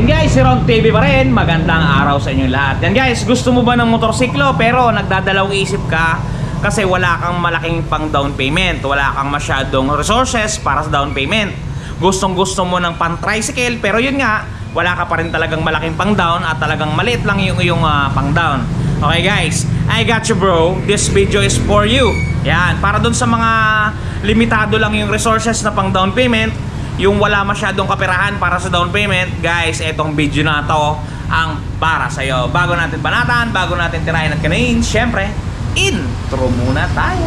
Yan guys, si Ron TV pa rin. Magandang araw sa inyo lahat. Yan guys, gusto mo ba ng motorsiklo pero nagdadalawang isip ka kasi wala kang malaking pang down payment, wala kang masyadong resources para sa down payment. Gustong gusto mo ng pang tricycle pero yun nga, wala ka pa rin talagang malaking pang down at talagang maliit lang yung pang down. Okay guys, I got you bro. This video is for you. Yan, para dun sa mga limitado lang yung resources na pang down payment, yung wala masyadong kaperahan para sa down payment, guys, etong video na to ang para sa'yo. Bago natin banatan, bago natin tirahin at kanain, syempre, intro muna tayo.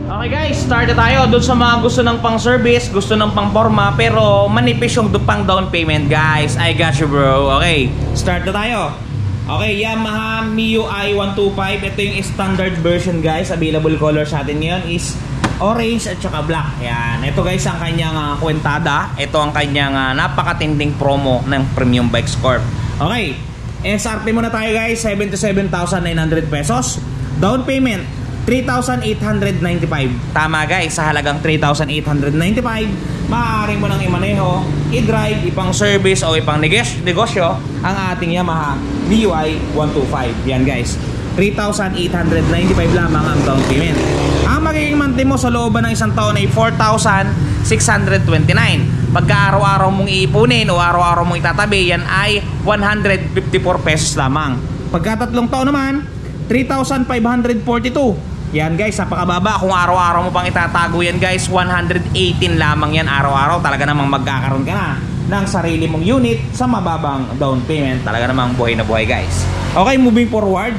Okay guys, start na tayo. Doon sa mga gusto ng pang service, gusto ng pang forma, pero manipis yung pang down payment, guys. I got you bro. Okay, start na tayo. Okay, Yamaha MIUI 125. Ito yung standard version guys. Available color sa atin ngayon is orange at saka black. Yan. Ito guys ang kanyang kwentada. Ito ang kanyang napakatinding promo ng Premium Bikes Corp. Okay, SRP muna tayo guys, 77,900 pesos. Down payment 3,895. Tama guys, sa halagang 3,895 maaari mo nang imaneho, i-drive, ipang service o ipang negosyo ang ating Yamaha MIUI 125. Yan guys, 3,895 lamang ang down payment. Ang magiging monthly mo sa looban ng isang taon ay 4,629. Pagka araw-araw mong iipunin o araw-araw mong itatabi, yan ay 154 pesos lamang. Pagka tatlong taon naman, 3,542. Yan guys, napakababa. Kung araw-araw mo pang itatago yan guys, 118 lamang yan araw-araw. Talaga namang magkakaroon ka na ng sarili mong unit sa mababang down payment. Talaga namang buhay na buhay guys. Okay, moving forward,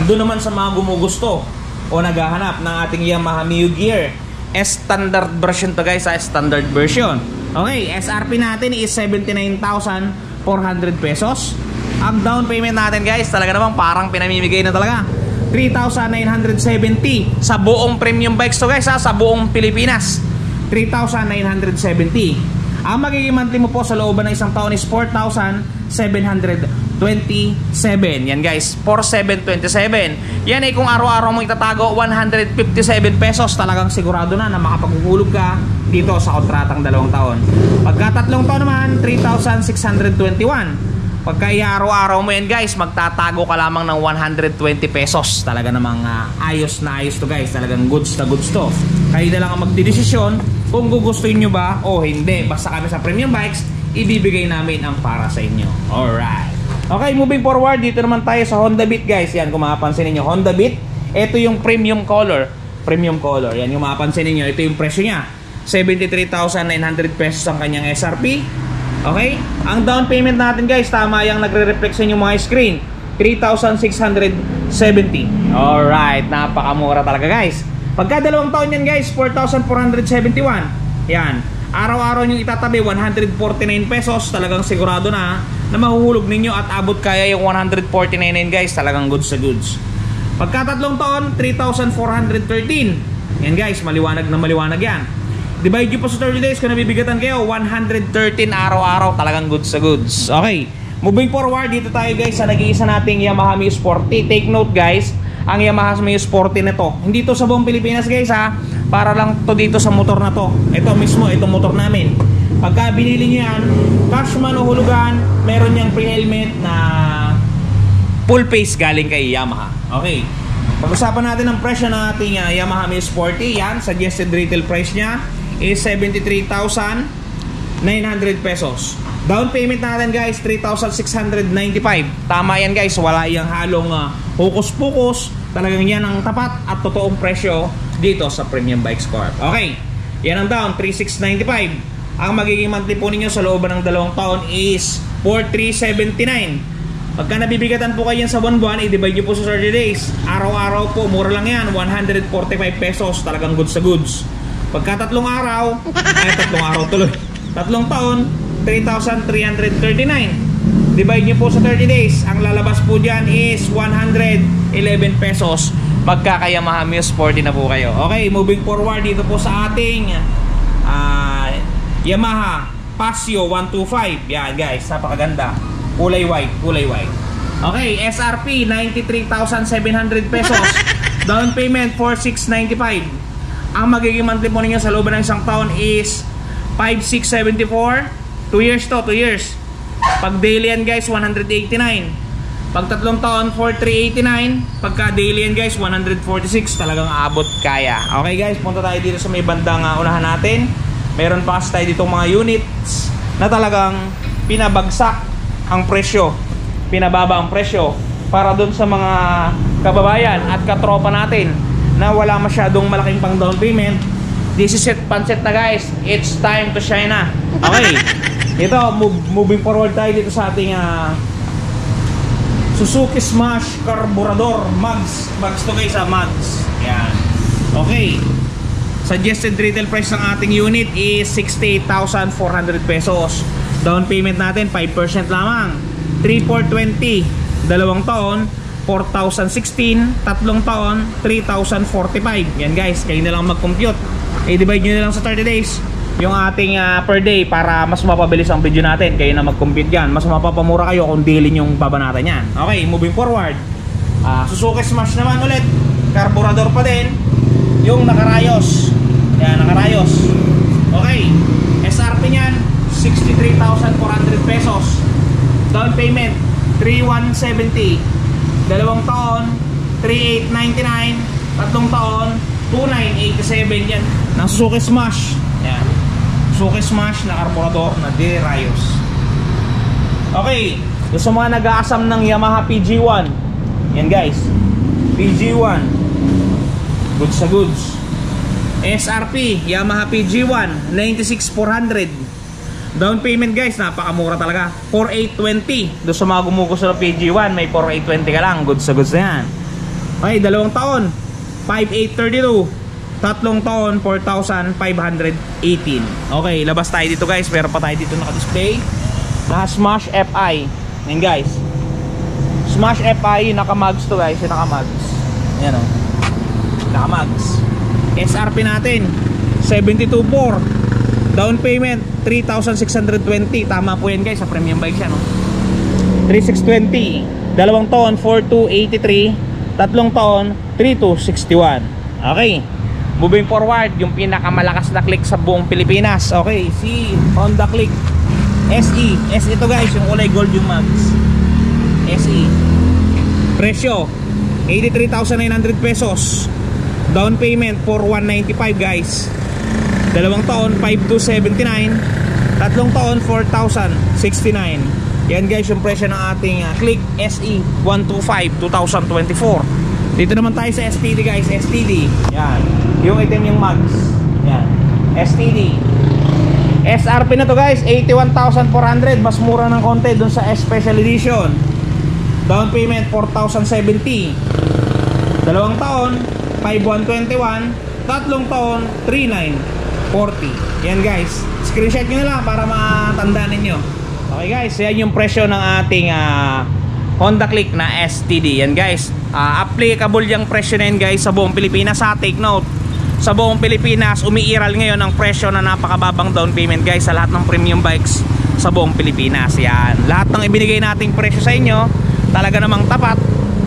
doon naman sa mga gumugusto o naghahanap ng ating Yamaha Mio Gear, standard version to guys, standard version. Okay, SRP natin is 79,400 pesos. Ang down payment natin guys, talaga namang parang pinamimigay na talaga, 3,970 sa buong Premium Bikes to guys ha, sa buong Pilipinas, 3,970. Ang magiging monthly mo po sa looban ng isang taon is 4,727. Yan guys, 4,727. Yan ay kung araw-araw mo itatago, 157 pesos. Talagang sigurado na makapaghuhulog ka dito sa kontratang 2 taon. Pagka 3 taon naman, 3,621. Pagka araw-araw mo yan guys, magtatago ka lamang ng 120 pesos. Talaga namang ayos na ayos to guys. Talagang goods na goods to. Kayo na lang ang magdidesisyon kung gugustuhin nyo ba o hindi. Basta kami sa Premium Bikes, ibibigay namin ang para sa inyo. Alright. Okay, moving forward, dito naman tayo sa Honda Beat guys. Yan, kung mapapansin ninyo, Honda Beat. Ito yung premium color. Premium color. Yan, yung mapapansin ninyo, ito yung presyo niya. 73,900 pesos ang kanyang SRP. Okay? Ang down payment natin guys, tama yung nagre-reflect sa inyo mga screen, 3,670. Alright, napakamura talaga guys. Pagka 2 taon yan guys, 4,471. Yan, araw-araw nyo itatabi 149 pesos. Talagang sigurado na mahuhulog ninyo at abot kaya yung 149 guys. Talagang goods sa goods. Pagka 3 taon, 3,413. Yan guys, maliwanag na maliwanag yan. Divide nyo po sa 30 days kung nabibigatan kayo, 113 araw-araw. Talagang goods sa goods. Okay, moving forward, dito tayo guys sa nag-iisa nating Yamaha Mio Sporty. Take note guys, ang Yamaha Mio Sporty na to, hindi to sa buong Pilipinas guys ha, para lang to dito sa motor na to. Ito mismo, itong motor namin. Pagka binili nyo yan, cash man o hulugan, meron niyang pre-helmet na full face galing kay Yamaha. Okay, pag-usapan natin ang presyo ng ating Yamaha Mio Sporty. Yan, suggested retail price niya is 73,900 pesos. Down payment natin guys, 3,695. Tama yan guys, wala yung halong hukus-pukus. Talagang yan ang tapat at totoong presyo dito sa Premium Bikes Corp. Okay, yan ang down, 3,695. Ang magiging monthly po ninyo sa looban ng 2 taon is 4,379. Pagka nabibigatan po kayo yan sa buwan-buwan, i-divide nyo po sa 30 days. Araw-araw po, mura lang yan, 145 pesos. Talagang goods sa goods. Pagka 3 araw, ay 3 araw tuloy, 3 taon, 3,339. Divide nyo po sa 30 days. Ang lalabas po dyan is 111 pesos. Pagka kaya Yamaha Mio Sporty na po kayo. Okay, moving forward dito po sa ating Yamaha Paseo 125. Yan guys, napakaganda. Kulay white, kulay white. Okay, SRP 93,700 pesos. Down payment 4,695. Ang magiging monthly po ninyo sa loob ng isang taon is 5,674. 2 years to, 2 years. Pag daily yan guys, 189. Pag tatlong taon, 4,389. Pagka daily yan guys, 146. Talagang abot kaya. Okay guys, punta tayo dito sa may bandang unahan natin. Meron pa kasi tayo ditong mga units na talagang pinabagsak ang presyo, pinababa ang presyo para dun sa mga kababayan at katropa natin na wala masyadong malaking pang down payment. This is it, panset na guys. It's time to shine na. Okay. Ito, moving forward tayo dito sa ating Suzuki Smash Carburador Mags. Mags to guys, Mags. Yan. Okay. Suggested retail price ng ating unit is 68,400 pesos. Down payment natin 5% lamang. 3,420. 2 taon 4,016. 3 taon 3,045. Yan guys, kayo na lang mag-compute. I-divide nyo na lang sa 30 days yung ating per day para mas mapabilis ang video natin. Kayo na mag-compute yan. Mas mapapamura kayo kung daily yung babanatan yan. Okay, moving forward. Suzuki Smash naman ulit. Carburador pa din. Yung nakarayos. Yan, nakarayos. Okay, SRP nyan 63,400 pesos. Down payment 3,170. 2 taon 3,899. 3 taon 2,987. Yan, ng Suzuki Smash. Yan, Suzuki Smash na carburetor na Rayos. Okay, yung sa mga nag-aasam ng Yamaha PG1, yan guys, PG1 goods sa goods. SRP Yamaha PG1 96,400. Down payment guys, napakamura talaga, 4,820. Doon sa mga gumugusto ng PG1, may 4,820 ka lang, goods sa goods na yan. Okay, 2 taon 5,832. 3 taon 4,518. Okay, labas tayo dito guys. Meron pa tayo dito naka-display na Smash FI. Yan guys, Smash FI, naka-mags to guys. Yung naka-mags, yan o, naka-mags. SRP natin 72,400. Down payment 3,620. Tama po yan guys, sa premium bike siya no. 3,620. 2 taon 4,283. 3 taon 3,261. Okay, moving forward, yung pinakamalakas na click sa buong Pilipinas. Okay, si Honda Click SE. SE ito guys, yung kulay gold yung mags. SE. Presyo 83,900 pesos. Down payment 4,195 guys. 2 taon 5,279. 3 taon 4,069. Yan guys yung presyo ng ating Click SE 125 2024. Dito naman tayo sa STD guys, STD. Yan, yung item yung mags. Yan, STD. SRP na to guys, 81,400. Mas mura ng konti dun sa Special Edition. Down payment 4,070. 2 taon 5,121. 3 taon 3,940. Yan guys, screenshot nyo na lang para matandaan ninyo. Okay guys, yan yung presyo ng ating Honda Click na STD. Yan guys, applicable yung presyo na yan guys sa buong Pilipinas. Take note, sa buong Pilipinas umiiral ngayon ang presyo na napakababang down payment guys sa lahat ng premium bikes sa buong Pilipinas. Yan, lahat ng ibinigay nating presyo sa inyo talaga namang tapat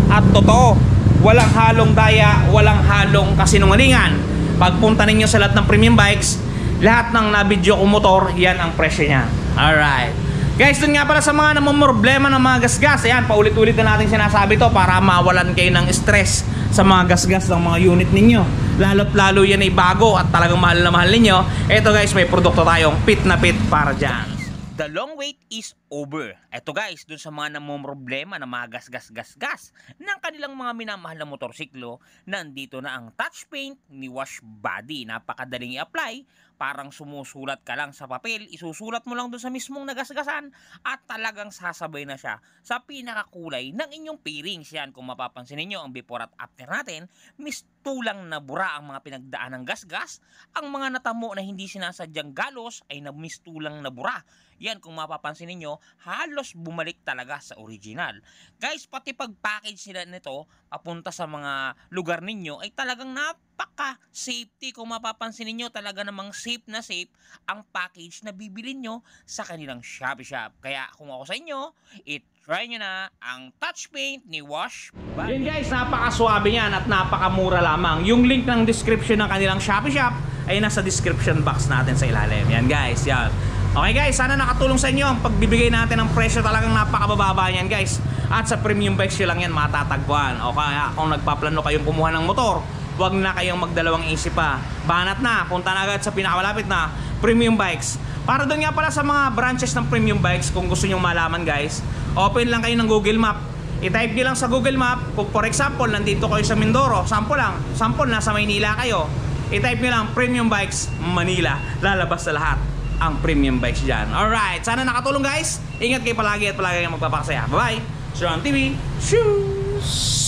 at totoo. Walang halong daya, walang halong kasinungalingan. Pagpunta ninyo sa lahat ng premium bikes, lahat ng nabidyo ko motor, yan ang presyo nya. Alright guys, dun nga pala sa mga namumroblema ng mga gasgas. Ayan, paulit-ulit na natin sinasabi to para mawalan kayo ng stress sa mga gasgas ng mga unit ninyo. Lalo't lalo yan ay bago at talagang mahal na mahal ninyo. Eto guys, may produkto tayong pit na pit para dyan. The long wait is over. Eto guys, dun sa mga namumroblema na mga gas ng kanilang mga minamahal na motorsiklo, nandito na ang touch paint ni Wash Body. Napakadaling i-apply. Parang sumusulat ka lang sa papel, isusulat mo lang doon sa mismong nagasgasan at talagang sasabay na siya sa pinakakulay ng inyong pairings. Yan, kung mapapansin niyo ang before at after natin, mistulang na bura ang mga pinagdaan ng gasgas. Ang mga natamo na hindi sinasadyang galos ay mistulang na bura. Yan, kung mapapansin niyo, halos bumalik talaga sa original. Guys, pati pag-package nila nito papunta sa mga lugar ninyo ay talagang napaka-safety. Kung mapapansin niyo, talaga namang safe na safe ang package na bibilin nyo sa kanilang Shopee Shop. Kaya kung ako sa inyo, try nyo na ang touch paint ni Wash Body. Yun guys, napakaswabe yan at napakamura lamang. Yung link ng description ng kanilang Shopee Shop ay nasa description box natin sa ilalim. Yan guys, yan. Okay guys, sana nakatulong sa inyo ang pagbibigay natin ng presyo, talagang napakabababa yan guys. At sa premium bikes nyo lang yan matatagpuan. O kaya kung nagpaplano kayong kumuha ng motor, huwag na kayong magdalawang isip pa. Banat na, punta na agad sa pinakamalapit na premium bikes. Para doon nga pala sa mga branches ng premium bikes, kung gusto nyo malaman guys, open lang kayo ng Google Map. I-type nyo lang sa Google Map, kung for example, nandito kayo sa Mindoro, sample lang, sample nasa Maynila kayo, i-type nyo lang premium bikes Manila, lalabas sa lahat ang premium bikes dyan. Alright, sana nakatulong guys. Ingat kayo palagi at palagi kayong magpapakasaya. Bye bye. Sean TV. Shoes.